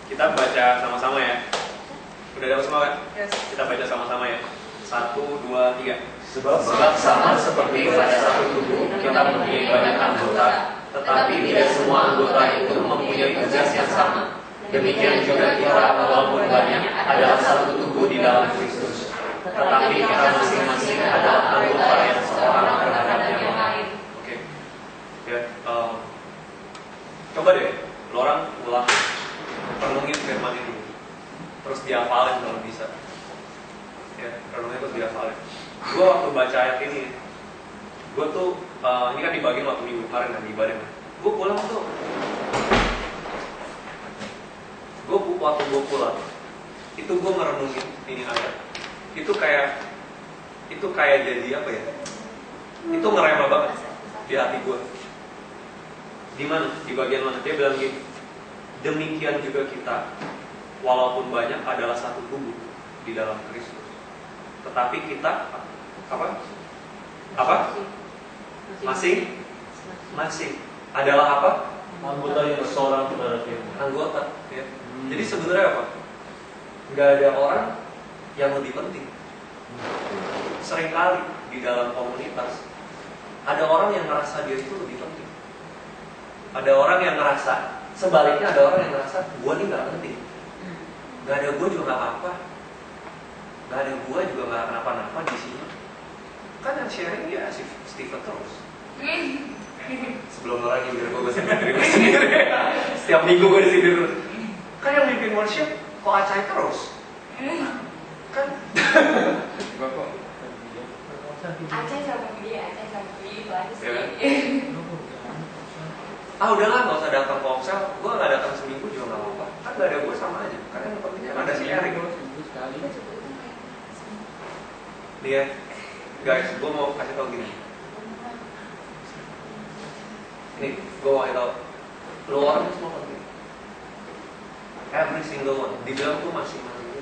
Kita baca sama-sama ya. Udah dapat semua kan? Yes. Kita baca sama-sama ya. 1, 2, 3. Sebab sama seperti pada satu tubuh kita mempunyai banyak anggota, tetapi tidak semua anggota itu mempunyai tugas yang sama. Demikian juga kita, walaupun banyak, adalah satu tubuh di dalam Kristus. Tetapi kita masing-masing adalah anggota yang seorang terhadap yang lain. Oke. Ya, coba deh, lo orang ulang, renungin firman ini, terus dihafalin kalau bisa. Ya, renungin terus dihafalin. Gue waktu baca ayat ini, gue tuh ini kan dibagiin waktu minggu kemarin kan di ibadah. Gue pulang tuh, waktu gue pulang, itu gue merenungin ini ayat. Itu kayak jadi apa ya? Itu ngerema banget di hati gue. Di mana? Di bagian mana? Dia bilang gini, demikian juga kita, walaupun banyak adalah satu tubuh di dalam Kristus. Tetapi kita apa? Masing adalah apa? Anggota yang seorang terhadap yang lain. Anggota. Ya. Jadi sebenarnya apa? Nggak ada orang yang lebih penting. Seringkali di dalam komunitas ada orang yang ngerasa dia itu lebih penting. Ada orang yang ngerasa sebaliknya, ada orang yang ngerasa gua nih nggak penting. Nggak ada gua juga nggak apa-apa. Nggak ada gua juga nggak kenapa-napa di sini. Kan yang sharing ya si Steven terus. Sebelum orang nyindir gue sendiri. Setiap minggu gue disindir terus. Kan yang mimpin worship kok acai terus. Kan Aceh sama dia itu aja sih. Udahlah nggak usah datang komsel. Gue nggak datang seminggu juga nggak apa-apa. Kan nggak ada gue sama aja. Karena yang pentingnya ada si Erik. Nih ya, guys, gue mau kasih tau gini. Nih, gue mau kasih tau. Lo orang semua penting. Every single one. Dibilang tuh masing-masing.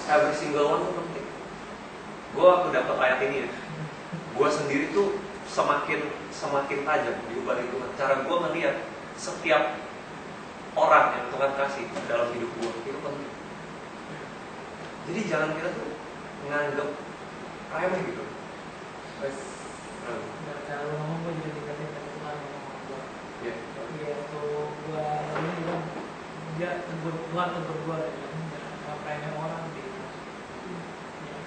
Every single one tuh penting. Gue waktu dapat ayat ini ya, gue sendiri tuh semakin tajam diubah itu. Cara gue ngeliat setiap orang yang Tuhan kasih dalam hidup gue itu penting. Jadi jangan kita tuh nganggep remeh gitu. Cara lu ngomong gue juga dikatain dari Tuhan ngomong gue. Iya. Waktu gue ini bilang dia tegur Tuhan tegur gue dan nggak remeh orang gitu.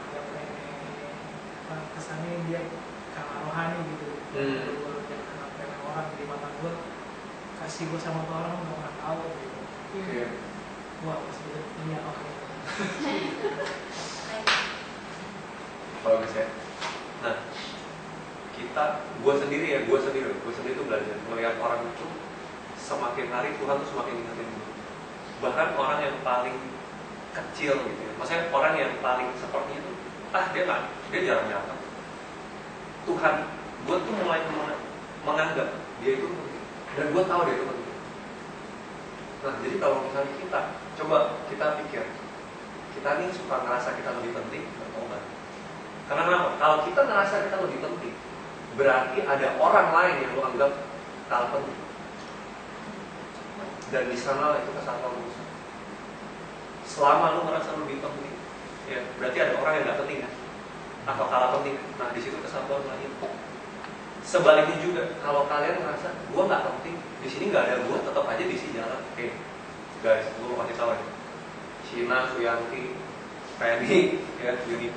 Nggak remeh kesannya dia kalah rohani gitu. Gue jangan remeh orang di mata gue. Kasih gue sama orang nggak pernah tahu gitu. Iya. Wah pas gitu ini ya oke. Bagus ya. Nah, gue sendiri tuh belajar melihat orang itu semakin hari Tuhan tuh semakin ingetin gue. Bahkan orang yang paling kecil gitu ya, maksudnya orang yang paling seperti itu, dia jarang datang. Tuhan, gue tuh mulai menganggap dia itu penting, dan gue tahu dia itu penting. Nah, jadi kalau misalnya kita pikir, kita nih suka ngerasa kita lebih penting atau enggak? Karena kenapa? Kalau kita ngerasa kita lebih penting, berarti ada orang lain yang lo anggap kalah penting. Dan di sana itu kesatuan musuh. Selama lo merasa lebih penting, ya berarti ada orang yang nggak penting kan? Atau kalah penting. Nah di situ kesatuan lahir. Sebaliknya juga, kalau kalian merasa gue nggak penting, di sini nggak ada gue, tetap aja diisi jalan. Oke, guys, gue mau kasih tahu ya. Cina, Suyanti, Penny, ya, Yuni.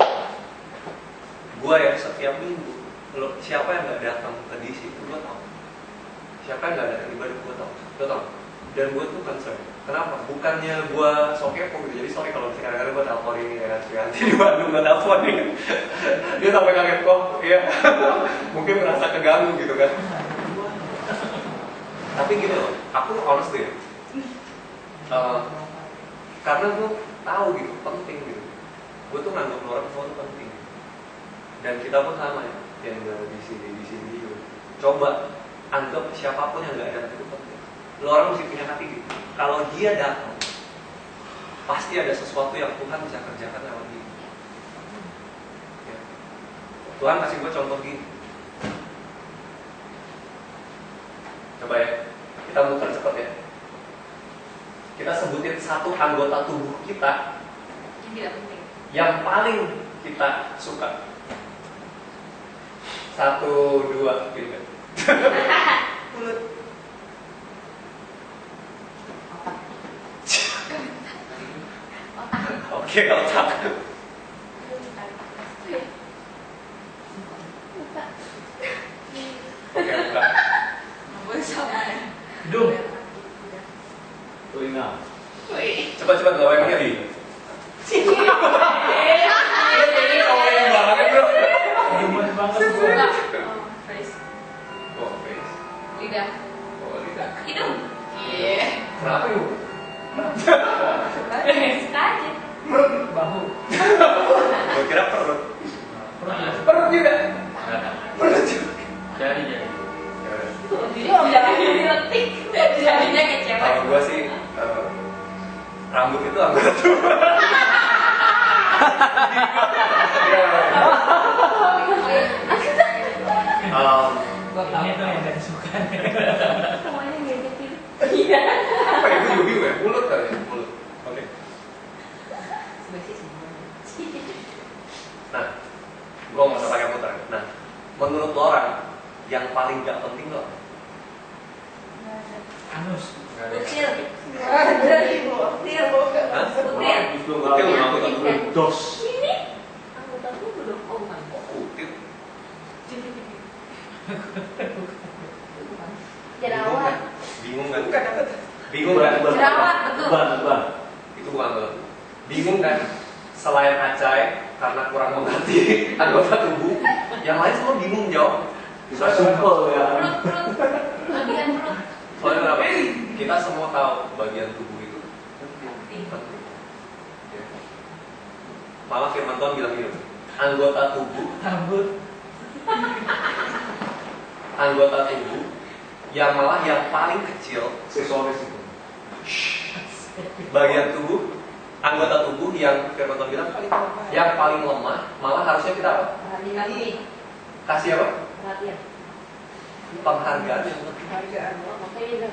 Gue ya setiap minggu, siapa yang nggak datang ke DC itu gue tahu. Siapa yang nggak datang ibadah gue tahu. Dan gue tuh concern. Kenapa? Bukannya gue sok kepo gitu. Jadi sorry kalau misalnya kadang-kadang gue telepon ini ya Suyanti di Bandung gue telepon nih. Dia sampai kaget kok, ya. Mungkin merasa keganggu gitu kan. Tapi gini loh, aku honest deh. Karena gue tahu gitu, penting gitu. Gue tuh nganggap orang semua tuh penting. Dan kita pun sama ya, yang di sini juga. Coba anggap siapapun yang nggak datang itu penting. Lo orang mesti punya hati gitu. Kalau dia datang, pasti ada sesuatu yang Tuhan bisa kerjakan lewat dia. Ya. Tuhan kasih gue contoh gini. Coba ya, kita muter cepat ya. kita sebutin satu anggota tubuh kita Yang tidak penting. yang paling kita suka. 1, 2, gitu. Mulut. Oke, otak. Oke, buka. Boleh sama ya. Hidung. Telinga. Cepat-cepat gak banyak lagi. Ini ngomongin banget bro. Gemes banget gue. Suka. Face. Oh, face. Lidah. Oh, lidah. Hidung. Iya. Kenapa yuk? Suka aja. Bahu. Gue kira perut. Perut ya. Perut juga. Perut juga. Jadi. Ya udah. Jadi jangan diletik. Jadinya kecewa. Kalau gue sih rambut itu anggota tubuh. Ini tuh yang gak disuka. Semuanya negatif. Iya. Apa ya? Gue juga bingung ya. Mulut kali ya. Mulut. Oke. Sebagai semua. Nah, gue nggak usah pakai muter. Nah, menurut lo orang yang paling gak penting lo? Anus. Kucil. Ada ibu. Kucil. Hah? Kucil. Kutil nggak anggota tubuh. Dos. Ini anggota tubuh dong. Oh bukan. Oh, kutil. Jerawat. Bingung kan? Bingung kan? Jerawat betul. Ban. Itu bukan lo. Bingung kan? Selain acai karena kurang mengerti anggota tubuh, yang lain semua bingung jawab. Bisa simpel ya. Perut. Bagian perut. Soalnya kenapa? Kita semua tahu bagian tubuh itu Penting. penting. Ya. Malah firman Tuhan bilang gitu, anggota tubuh yang malah yang paling kecil, Aksesoris itu. bagian tubuh, anggota tubuh yang firman Tuhan bilang yang paling lemah, malah harusnya kita apa? Perhatian. Kasih apa? Perhatian. Penghargaan yang lebih. Makanya bilang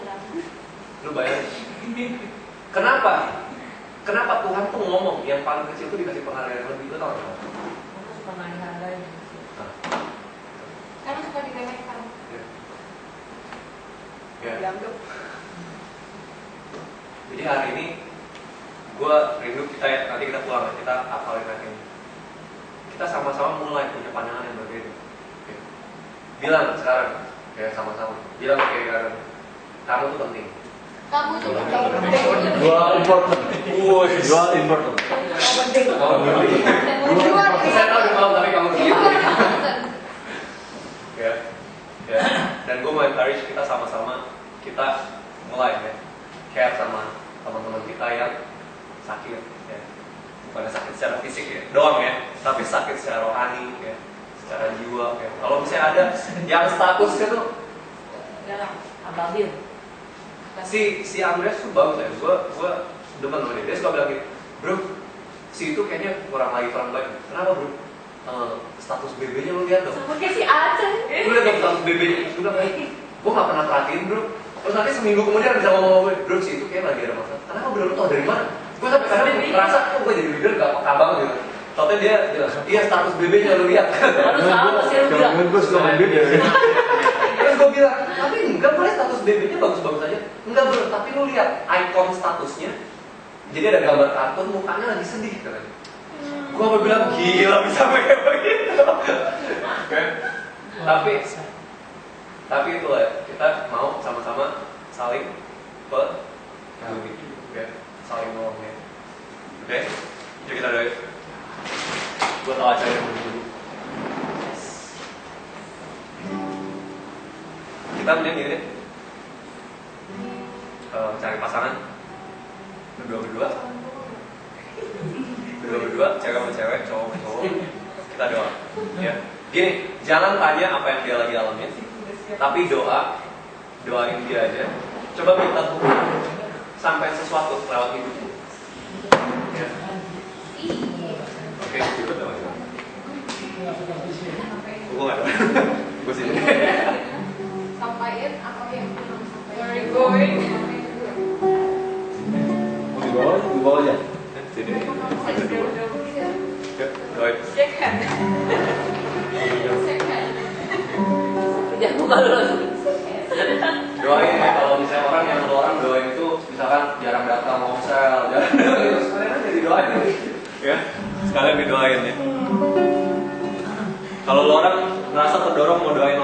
Lu bayangin. Kenapa? Kenapa Tuhan tuh ngomong yang paling kecil tuh dikasih penghargaan yang lebih? Lu tau nggak? karena suka nggak dihargain. Nah, Karena suka diremehkan. ya. Dianggap. Jadi hari ini gue rindu kita ya, nanti kita pulang kita hafalin lagi ini. Kita sama-sama mulai punya pandangan yang berbeda. Oke. Bilang sekarang, ya sama-sama. Bilang kayak Karen, kamu tuh penting. Kamu tuh Dua important. Dua important. penting. Kamu penting. Saya tahu di malam tapi kamu penting. Ya, ya. Dan gue mau encourage kita sama-sama kita mulai ya care sama teman-teman kita yang sakit ya, bukan sakit secara fisik ya doang ya, tapi sakit secara rohani ya, secara jiwa ya. Kalau misalnya ada yang statusnya tuh Dalam ababil. si Andres tuh bagus ya, gue demen sama dia suka bilang gitu, bro, si itu kayaknya kurang baik. Kenapa bro? Status BB-nya lu lihat dong. Sama kayak si Aceh. Lu lihat dong status BB-nya. Gue bilang, gue gak pernah perhatiin bro. Terus nanti seminggu kemudian bisa ngomong sama gue, bro si itu kayak lagi ada masalah. Kenapa bro, lu tau dari mana? Gue sampai kadang merasa, kok gue jadi leader gak peka banget gitu. Soalnya dia bilang, iya status BB-nya lu lihat. Harus sama sih lu bilang. Gue suka main beda. Terus gue bilang, tapi enggak boleh status BB-nya bagus-bagus aja. Enggak bro, tapi lu lihat icon statusnya. Jadi ada gambar kartun, mukanya lagi sedih katanya. Gue mau bilang, gila bisa kayak begitu. Oke. Tapi itu lah, kita mau sama-sama saling peduli, saling nolong ya. Oke, yuk kita doain. Gue tahu acara yang dulu. Kita mending gini deh, cari pasangan berdua, cewek sama cewek, cowok sama cowok. Kita doa, ya. Gini, jangan tanya apa yang dia lagi alamin, tapi doain dia aja. Coba minta Tuhan sampai sesuatu lewat hidupmu. Ya. Oke, itu doa. Gue nggak doa. Gue sini. Sampaikan apa yang belum sampaikan. Where are you going? di bawahnya. Sini. Yuk, doain. Jangan buka dulu. Doain ya, kalau misalnya orang yang lu orang doain itu misalkan jarang datang ngomsel, jarang itu sekalian aja didoain ya, sekalian didoain ya. Kalau lu orang ngerasa terdorong mau doain